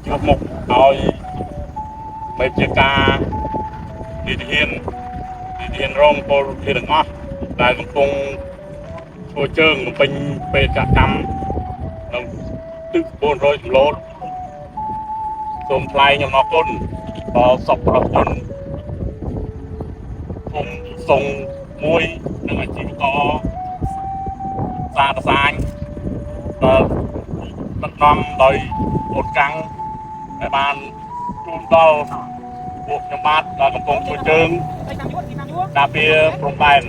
chụp một hồi mấy chiếc ca đi hiền rong cô thì đừng ngó là cũng cùng cô chương một bình về cả trăm nó tức buồn rồi lốt xôm play nhầm nó côn có sọc vào côn cùng sông môi nhưng mà chỉ có xa xa anh đất năm đời một trắng để bàn chun to buộc nhầm mát là công công cô chương đa phía trong bàn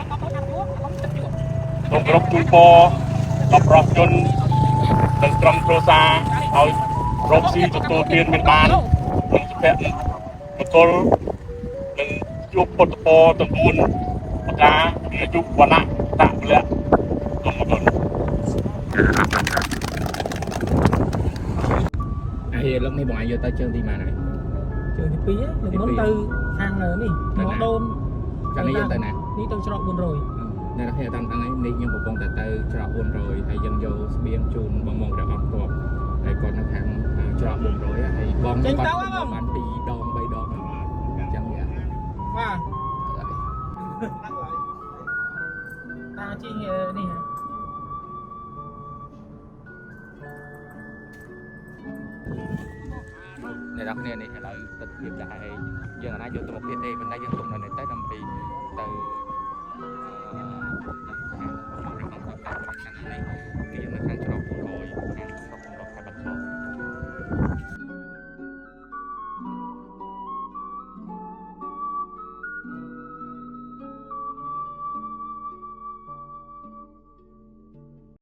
trong group chun po tập rock chun dan strom prosaឲ្យរកស៊ីទទួលទានមានបានក្នុងសុភមង្គលនិងជួបពុទ្ធពរទាំង4ប្រការអាយុវណ្ណៈតពលៈទុំមង្គលអាយលោកនេះបងអាយយកទៅជើងទីម៉ានហើយជើងទី2ហ្នឹងមុនទៅខាងនេះមកដូនចាំនេះយកទៅណានេះទៅច្រក400អ្នកគ្នាតាមហ្នឹងនេះខ្ញុំកំពុងតែទៅច្រក400ហើយយើងយកស្បៀងជូនបងមកដល់អត់ផ្ទាប់ហើយគាត់នៅខាងច្រក400ហើយបងគាត់បាន2 ដង 3 ដងអញ្ចឹងវាបាទតាជីនេះហ៎អ្នកគ្នានេះឥឡូវទិដ្ឋភាពដែរយើងអាចយកទៅមុខទៀតទេប៉ុន្តែយើងទុកនៅនេះទៅដើម្បីទៅ